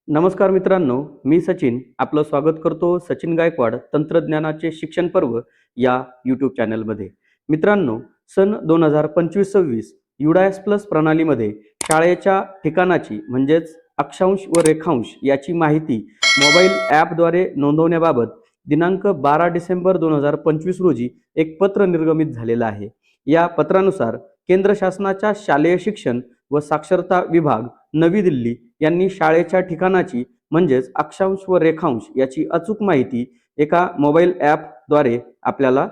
नमस्कार मित्रांनो, मी सचिन आपलं स्वागत करतो सचिन गायकवाड तंत्रज्ञानाचे शिक्षण पर्व या यूट्यूब चॅनलमध्ये. मित्रांनो, सन 2025-26 युडायस प्लस प्रणालीमध्ये शाळेच्या ठिकाणाची म्हणजेच अक्षांश व रेखांश याची माहिती मोबाईल ॲपद्वारे नोंदवण्याबाबत दिनांक 12 डिसेंबर 2025 रोजी एक पत्र निर्गमित झालेलं आहे. या पत्रानुसार केंद्र शासनाच्या शालेय शिक्षण व साक्षरता विभाग नवी दिल्ली यांनी शाळेच्या ठिकाणाची म्हणजेच अक्षांश व रेखांश याची अचूक माहिती एका मोबाईल ॲपद्वारे आपल्याला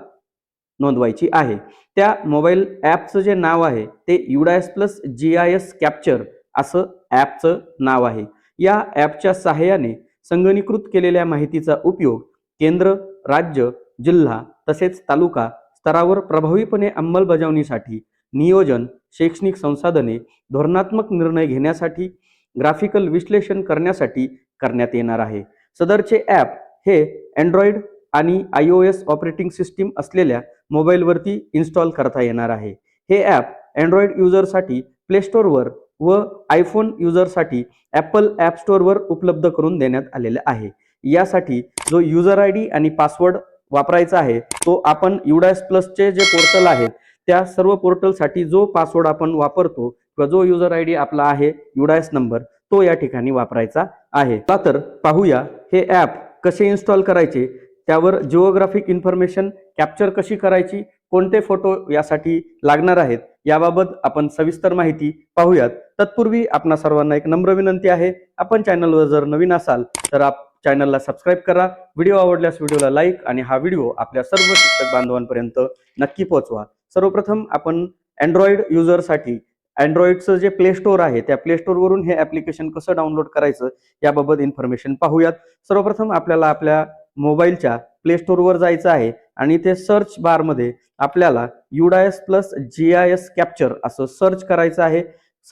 नोंदवायची आहे. त्या मोबाईल ॲपचं जे नाव आहे ते युडायस प्लस GIS कॅप्चर असं ॲपचं नाव आहे. या ॲपच्या सहाय्याने संगणकीकृत केलेल्या माहितीचा उपयोग केंद्र, राज्य, जिल्हा तसेच तालुका स्तरावर प्रभावीपणे अंमलबजावणीसाठी, नियोजन, शैक्षणिक संसाधने, धोरणात्मक निर्णय घेण्यासाठी, ग्राफिकल विश्लेषण करण्यासाठी करण्यात येणार आहे. सदरचे ॲप हे अँड्रॉइड आणि iOS ऑपरेटिंग सिस्टीम असलेल्या मोबाईलवरती इन्स्टॉल करता येणार आहे. हे ॲप अँड्रॉइड युजरसाठी प्ले स्टोअरवर व आयफोन युजरसाठी ॲपल ॲप स्टोअरवर उपलब्ध करून देण्यात आलेले आहे. यासाठी जो युजर ID आणि पासवर्ड वापरायचा आहे तो आपण युडायस प्लसचे जे पोर्टल आहेत त्या सर्व पोर्टलसाठी जो पासवर्ड आपण वापरतो किंवा जो युजर ID आपला आहे युडायस नंबर तो या ठिकाणी वापरायचा आहे. तर पाहूया हे ॲप कसे इन्स्टॉल करायचे, त्यावर जिओग्राफिक इन्फॉर्मेशन कॅप्चर कशी करायची, कोणते फोटो यासाठी लागणार आहेत याबाबत आपण सविस्तर माहिती पाहूयात. तत्पूर्वी आपणा सर्वांना एक नम्र विनंती आहे, आपण चॅनलवर जर नवीन असाल तर चॅनलला सबस्क्राईब करा, व्हिडिओ आवडल्यास व्हिडिओला लाईक आणि हा व्हिडिओ आपल्या सर्व शिक्षक बांधवांपर्यंत नक्की पोहोचवा. सर्वप्रथम आपण अँड्रॉइड युजरसाठी अँड्रॉइडचं जे प्ले स्टोअर आहे त्या प्ले स्टोअरवरून हे ॲप्लिकेशन कसं डाउनलोड करायचं याबाबत इन्फॉर्मेशन पाहूयात. सर्वप्रथम आपल्याला आपल्या मोबाईलच्या प्ले स्टोअरवर जायचं आहे आणि ते सर्च बारमध्ये आपल्याला युडायस प्लस GIS कॅप्चर असं सर्च करायचं आहे.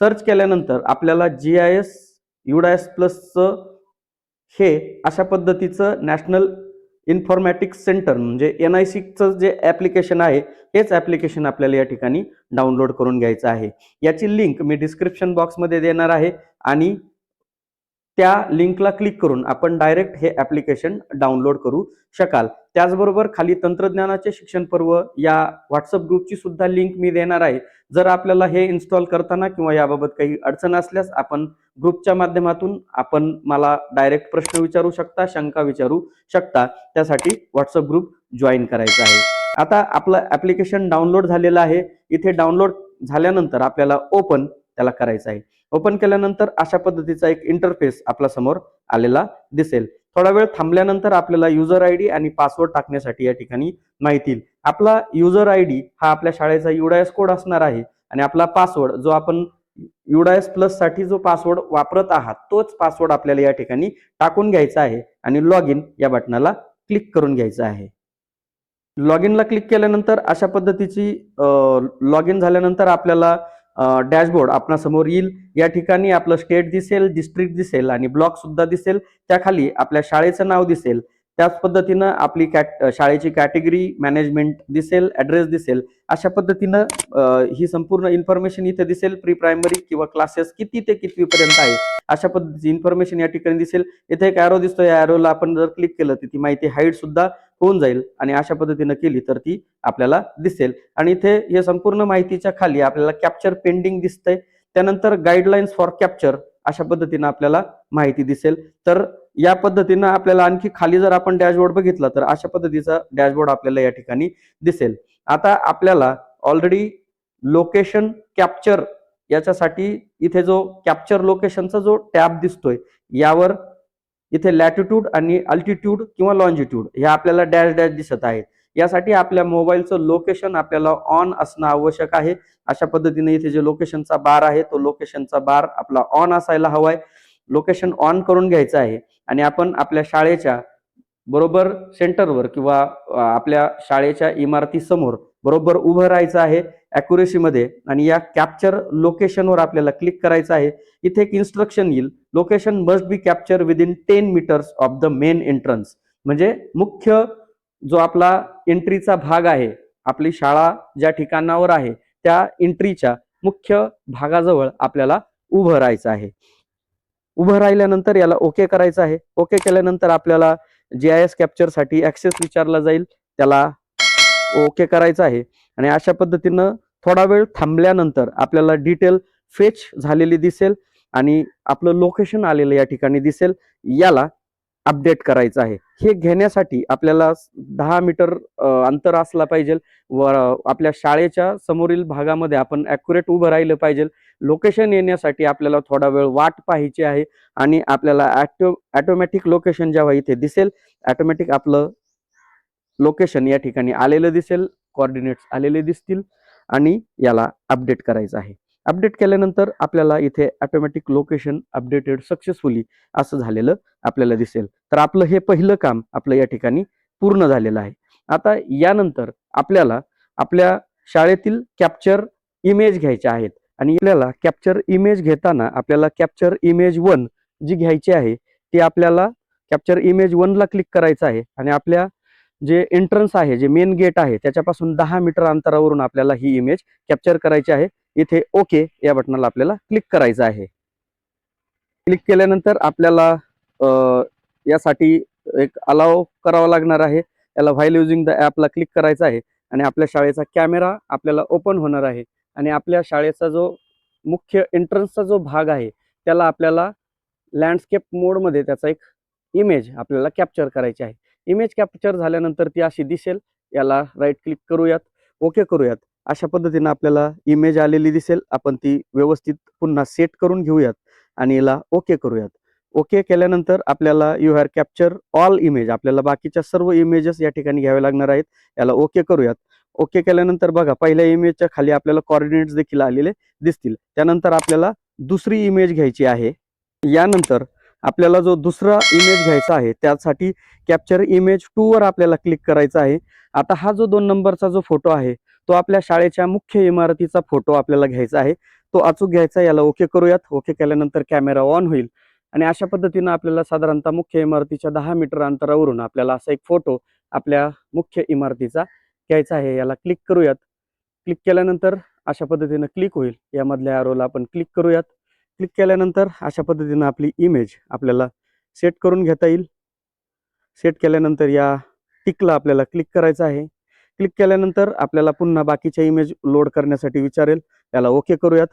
सर्च केल्यानंतर आपल्याला युडायस प्लसचं हे अशा पद्धतीचं नॅशनल इन्फॉर्मॅटिक्स सेंटर म्हणजे NICचं जे ॲप्लिकेशन आहे हेच ॲप्लिकेशन आपल्याला या ठिकाणी डाउनलोड करून घ्यायचं आहे. याची लिंक मी डिस्क्रिप्शन बॉक्समध्ये देणार आहे आणि त्या लिंकला क्लिक करून आपण डायरेक्ट हे ॲप्लिकेशन डाउनलोड करू शकाल. त्याचबरोबर खाली तंत्रज्ञानाचे शिक्षण पर्व या व्हॉट्सअप ग्रुपची सुद्धा लिंक मी देणार आहे. जर आपल्याला हे इन्स्टॉल करताना किंवा याबाबत काही अडचण असल्यास आपण ग्रुपच्या माध्यमातून आपण मला डायरेक्ट प्रश्न विचारू शकता, शंका विचारू शकता. त्यासाठी व्हॉट्सअप ग्रुप जॉईन करायचा आहे. आता आपलं ॲप्लिकेशन डाउनलोड झालेलं आहे. इथे डाउनलोड झाल्यानंतर आपल्याला ओपन त्याला करायचं आहे. ओपन केल्यानंतर अशा पद्धतीचा एक इंटरफेस आपल्या समोर आलेला दिसेल. थोडा वेळ थांबल्यानंतर आपल्याला युजर ID आणि पासवर्ड टाकण्यासाठी या ठिकाणी माहिती येईल. आपला युजर ID हा आपल्या शाळेचा युडायस कोड असणार आहे आणि आपला पासवर्ड जो आपण युडायस प्लस साठी जो पासवर्ड वापरत आहात तोच पासवर्ड आपल्याला या ठिकाणी टाकून घ्यायचा आहे आणि लॉग इन या बटनाला क्लिक करून घ्यायचं आहे. लॉग इनला क्लिक केल्यानंतर अशा पद्धतीची लॉग इन झाल्यानंतर आपल्याला डॅशबोर्ड आपणासमोर येईल. या ठिकाणी आपलं स्टेट दिसेल, डिस्ट्रिक्ट दिसेल आणि ब्लॉक सुद्धा दिसेल. त्याखाली आपल्या शाळेचं नाव दिसेल. त्याच पद्धतीनं आपली शाळेची कॅटेगरी मॅनेजमेंट दिसेल, ॲड्रेस दिसेल. अशा पद्धतीनं ही संपूर्ण इन्फॉर्मेशन इथे दिसेल. प्री प्रायमरी किंवा क्लासेस किती ते कितवीपर्यंत आहे अशा पद्धतीची इन्फॉर्मेशन या ठिकाणी दिसेल. इथे एक ॲरो दिसतोय, या ॲरोला आपण जर क्लिक केलं तर ती माहिती हाईड सुद्धा होऊन जाईल आणि अशा पद्धतीनं केली तर ती आपल्याला दिसेल. आणि इथे हे संपूर्ण माहितीच्या खाली आपल्याला कॅप्चर पेंडिंग दिसतंय. त्यानंतर गाईडलाईन्स फॉर कॅप्चर अशा पद्धतीनं आपल्याला माहिती दिसेल. तर या पद्धतीनं आपल्याला आणखी खाली जर आपण डॅशबोर्ड बघितला तर अशा पद्धतीचा डॅशबोर्ड आपल्याला या ठिकाणी दिसेल. आता आपल्याला ऑलरेडी लोकेशन कॅप्चर याच्यासाठी इथे जो कॅप्चर लोकेशनचा जो टॅब दिसतोय यावर इथे लॅटिट्यूड आणि अल्टिट्यूड किंवा लॉन्जिट्यूड हे आपल्याला डॅश डॅश दिसत आहेत. यासाठी आपल्या मोबाईलचं लोकेशन आपल्याला ऑन असणं आवश्यक आहे. अशा पद्धतीने इथे जे लोकेशनचा बार आहे तो लोकेशनचा बार आपला ऑन असायला हवाय. लोकेशन ऑन करून घ्यायचं आहे आणि आपण आपल्या शाळेच्या बरोबर सेंटरवर किंवा आपल्या शाळेच्या इमारतीसमोर बरोबर उभं राहायचं आहे ॲक्युरेसीमध्ये आणि या कॅप्चर लोकेशनवर आपल्याला क्लिक करायचं आहे. इथे एक इन्स्ट्रक्शन येईल, location must be capture within 10 metres of the main entrance. म्हणजे मुख्य जो आपला एंट्रीचा भाग आहे, आपली शाळा ज्या ठिकाणावर आहे त्या एंट्रीच्या मुख्य भागाजवळ आपल्याला उभं राहायचं आहे. उभं राहिल्यानंतर याला ओके करायचं आहे. ओके केल्यानंतर आपल्याला GIS कॅप्चरसाठी ऍक्सेस विचारला जाईल, त्याला ओके करायचं आहे. आणि अशा पद्धतीनं थोडा वेळ थांबल्यानंतर आपल्याला डिटेल फेच झालेली दिसेल आणि आपलं लोकेशन आलेलं या ठिकाणी दिसेल. याला अपडेट करायचं आहे. हे घेण्यासाठी आपल्याला 10 मीटर अंतर असला पाहिजे व आपल्या शाळेच्या समोरील भागामध्ये आपण ॲक्युरेट उभं राहिलं पाहिजे. लोकेशन येण्यासाठी आपल्याला थोडा वेळ वाट पाहायची आहे आणि आपल्याला ऑटोमॅटिक लोकेशन जेव्हा इथे दिसेल, ऑटोमॅटिक आपलं लोकेशन या ठिकाणी आलेलं दिसेल, कोऑर्डिनेट्स आलेले दिसतील आणि याला अपडेट करायचं आहे. अपडेट केल्यानंतर आपल्याला इथे ऑटोमॅटिक लोकेशन अपडेटेड सक्सेसफुली असं झालेलं आपल्याला दिसेल. तर आपलं हे पहिलं काम आपलं या ठिकाणी पूर्ण झालेलं आहे. आता यानंतर आपल्याला आपल्या शाळेतील कॅप्चर इमेज घ्यायच्या आहेत आणि आपल्याला कॅप्चर इमेज घेताना आपल्याला कॅप्चर इमेज 1 जी घ्यायची आहे ती आपल्याला कॅप्चर इमेज 1 ला क्लिक करायचं आहे आणि आपल्या जे एंट्रन्स आहे, जे मेन गेट आहे त्याच्यापासून 10 मीटर अंतरावरून आपल्याला ही इमेज कॅप्चर करायची आहे. इथे ओके या बटनाला आपल्याला क्लिक करायचं आहे. क्लिक केल्यानंतर आपल्याला यासाठी एक अलाव करावा लागणार आहे. याला व्हाईल युजिंग द ॲपला क्लिक करायचं आहे आणि आपल्या शाळेचा कॅमेरा आपल्याला ओपन होणार आहे आणि आपल्या शाळेचा जो मुख्य एंट्रन्सचा जो भाग आहे त्याला आपल्याला लँडस्केप मोडमध्ये त्याचा एक इमेज आपल्याला कॅप्चर करायची आहे. इमेज कॅप्चर झाल्यानंतर ती अशी दिसेल. याला राईट क्लिक करूयात, ओके करूयात. अशा पद्धतीनं आपल्याला इमेज आलेली दिसेल. आपण ती व्यवस्थित पुन्हा सेट करून घेऊयात आणि याला ओके करूयात. ओके केल्यानंतर आपल्याला you have capture all image, आपल्याला बाकीच्या सर्व इमेजेस या ठिकाणी घ्यावे लागणार आहेत. याला ओके करूयात. ओके केल्यानंतर बघा पहिल्या इमेजच्या खाली आपल्याला कोऑर्डिनेट्स देखील आलेले दिसतील. त्यानंतर आपल्याला दुसरी इमेज घ्यायची आहे. यानंतर आपल्याला जो दुसरा इमेज घ्यायचा आहे त्यासाठी कॅप्चर इमेज 2 वर आपल्याला क्लिक करायचं आहे. आता हा जो 2 नंबरचा जो फोटो आहे तो आपल्या शाळेच्या मुख्य इमारतीचा फोटो आपल्याला घ्यायचा आहे. तो अचूक घ्यायचा. याला ओके करूयात. ओके केल्यानंतर कॅमेरा ऑन होईल आणि अशा पद्धतीनं आपल्याला साधारणतः मुख्य इमारतीच्या 10 मीटर अंतरावरून आपल्याला असा एक फोटो आपल्या मुख्य इमारतीचा घ्यायचा आहे. याला क्लिक करूयात. क्लिक केल्यानंतर अशा पद्धतीनं क्लिक होईल. यामधल्या ॲरोला आपण क्लिक करूयात. क्लिक केल्यानंतर अशा पद्धतीनं आपली इमेज आपल्याला सेट करून घेता येईल. सेट केल्यानंतर या टिकला आपल्याला क्लिक करायचं आहे. क्लिक केल्यानंतर आपल्याला पुन्हा बाकीच्या इमेज लोड करण्यासाठी विचारेल. याला ओके करूयात.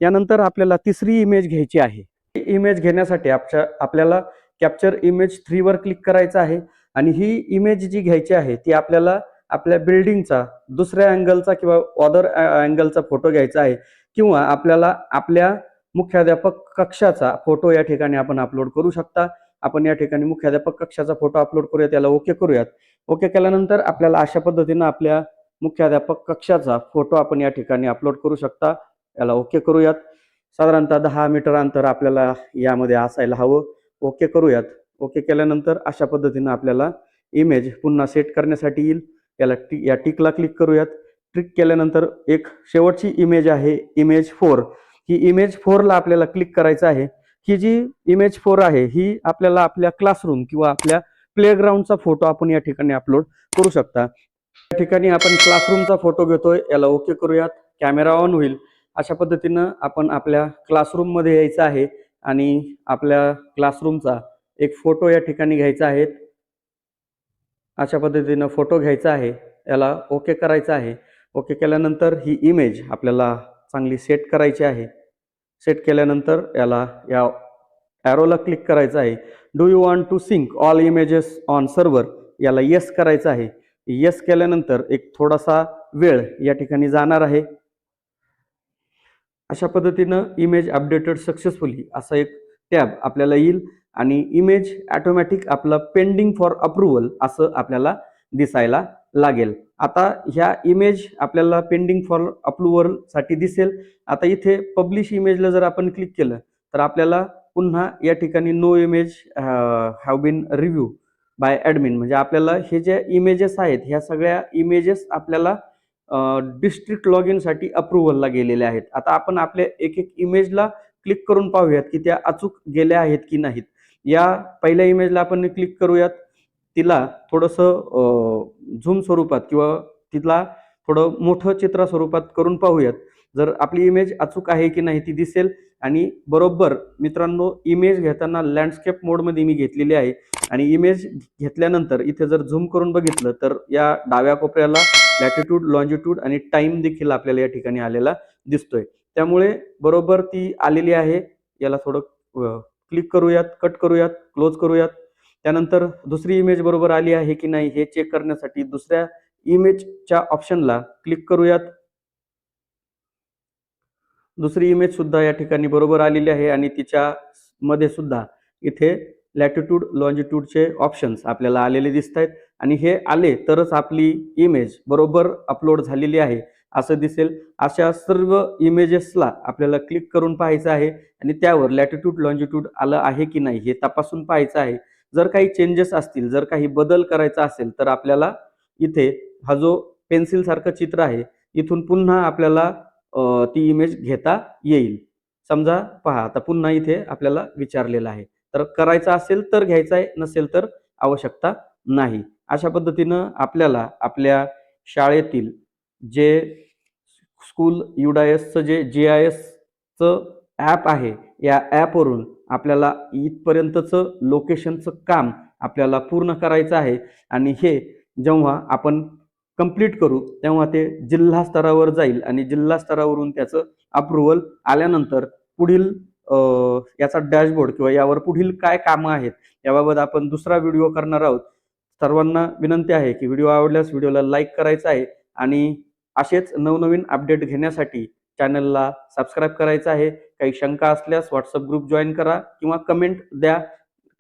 यानंतर आपल्याला तिसरी इमेज घ्यायची आहे. इमेज घेण्यासाठी आपल्याला कॅप्चर इमेज 3 वर क्लिक करायचं आहे आणि ही इमेज जी घ्यायची आहे ती आपल्याला आपल्या बिल्डिंगचा दुसऱ्या अँगलचा किंवा अदर अँगलचा फोटो घ्यायचा आहे किंवा आपल्याला आपल्या मुख्याध्यापक कक्षाचा फोटो या ठिकाणी आपण अपलोड करू शकता. आपण या ठिकाणी मुख्याध्यापक कक्षाचा फोटो अपलोड करूयात. याला ओके करूयात. ओके केल्यानंतर आपल्याला अशा पद्धतीनं आपल्या मुख्याध्यापक कक्षाचा फोटो आपण या ठिकाणी अपलोड करू शकता. याला ओके करूयात. साधारणतः 10 मीटर अंतर आपल्याला यामध्ये असायला हवं. ओके करूयात. ओके केल्यानंतर अशा पद्धतीनं आपल्याला इमेज पुन्हा सेट करण्यासाठी येईल. या टिकला क्लिक करूयात. क्लिक केल्यानंतर एक शेवटची इमेज आहे इमेज 4. ही इमेज 4 ला आपल्याला क्लिक करायचं आहे. ही जी इमेज 4 आहे ही आपल्याला आपल्या क्लासरूम किंवा आपल्या प्लेग्राऊंडचा फोटो आपण या ठिकाणी अपलोड करू शकता. या ठिकाणी आपण क्लासरूमचा फोटो घेतोय. याला ओके करूयात. कॅमेरा ऑन होईल. अशा पद्धतीनं आपण आपल्या क्लासरूममध्ये यायचं आहे आणि आपल्या क्लासरूमचा एक फोटो या ठिकाणी घ्यायचा आहे. अशा पद्धतीनं फोटो घ्यायचा आहे. याला ओके करायचं आहे. ओके केल्यानंतर ही इमेज आपल्याला चांगली सेट करायची आहे. सेट केल्यानंतर याला या ॲरोला क्लिक करायचं आहे. Do you want to sync all images on server, याला येस करायचं आहे. येस केल्यानंतर एक थोडासा वेळ या ठिकाणी जाणार आहे. अशा पद्धतीनं इमेज अपडेटेड सक्सेसफुली असा एक टॅब आपल्याला येईल आणि इमेज ऑटोमॅटिक आपलं पेंडिंग फॉर अप्रुव्हल असं आपल्याला दिसायला लागेल. आता ह्या इमेज आपल्याला पेंडिंग फॉर अप्रुव्हल साठी दिसेल. आता इथे पब्लिश इमेजला जर आपण क्लिक केलं तर आपल्याला पुन्हा या ठिकाणी no image have been review by admin, म्हणजे आपल्याला हे जे इमेजेस आहेत ह्या सगळ्या इमेजेस आपल्याला डिस्ट्रिक्ट लॉग इनसाठी अप्रुव्हलला गेलेल्या आहेत. आता आपण आपल्या एक एक इमेजला क्लिक करून पाहूयात की त्या अचूक गेल्या आहेत की नाहीत. या पहिल्या इमेजला आपण क्लिक करूयात. तिला थोडंसं झूम स्वरूपात किंवा तिला थोडं मोठं चित्र स्वरूपात करून पाहूयात. जर आपली इमेज अचूक आहे की नाही ती दिसेल आणि बरोबर मित्रांनो इमेज घेताना लँडस्केप मोडमध्ये मी घेतलेली आहे आणि इमेज घेतल्यानंतर इथे जर झूम करून बघितलं तर या डाव्या कोपऱ्याला लॅटिट्यूड, लॉन्जिट्यूड आणि टाइम देखील आपल्याला या ठिकाणी आलेला दिसतोय. त्यामुळे बरोबर ती आलेली आहे. याला थोडं क्लिक करूयात, कट करूयात, क्लोज करूयात. त्यानंतर दुसरी इमेज बरोबर आली आहे की नाही हे चेक करण्यासाठी दुसऱ्या इमेजच्या ऑप्शनला क्लिक करूयात. दुसरी इमेज सुद्धा या ठिकाणी बरोबर आलेली आहे आणि तिच्या मध्ये सुद्धा इथे लॅटिट्यूड, लॉन्जिट्यूडचे ऑप्शन्स आपल्याला आलेले दिसत आहेत आणि हे आले तरच आपली इमेज बरोबर अपलोड झालेली आहे असं दिसेल. अशा सर्व इमेजेसला आपल्याला क्लिक करून पाहायचं आहे आणि त्यावर लॅटिट्यूड, लॉन्जिट्यूड आलं आहे की नाही हे तपासून पाहायचं आहे. जर काही चेंजेस असतील, जर काही बदल करायचा असेल तर आपल्याला इथे हा जो पेन्सिल सारखं चित्र आहे इथून पुन्हा आपल्याला ती इमेज घेता येईल. समजा पहा आता पुन्हा इथे आपल्याला विचारलेलं आहे. तर करायचं असेल तर घ्यायचा आहे, नसेल तर आवश्यकता नाही. अशा पद्धतीनं आपल्याला आपल्या शाळेतील जे स्कूल UDASचं जे GISचं ॲप आहे, या ॲपवरून आपल्याला इथपर्यंतचं लोकेशनचं काम आपल्याला पूर्ण करायचं आहे आणि हे जेव्हा आपण कंप्लीट करू तेव्हा ते जिल्हा स्तरावर जाईल आणि जिल्हा स्तरावरून त्याचं अप्रूव्हल आल्यानंतर पुढील याचा डॅशबोर्ड किंवा यावर पुढील काय कामं आहेत याबाबत आपण दुसरा व्हिडिओ करणार आहोत. सर्वांना विनंती आहे की व्हिडिओ आवडल्यास व्हिडिओला लाईक करायचा आहे आणि असेच नवनवीन अपडेट घेण्यासाठी चॅनलला सबस्क्राईब करायचं आहे. काही शंका असल्यास व्हॉट्सअप ग्रुप जॉईन करा किंवा कमेंट द्या.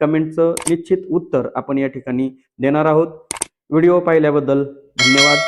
कमेंटचं निश्चित उत्तर आपण या ठिकाणी देणार आहोत. व्हिडिओ पाहिल्याबद्दल धन्यवाद.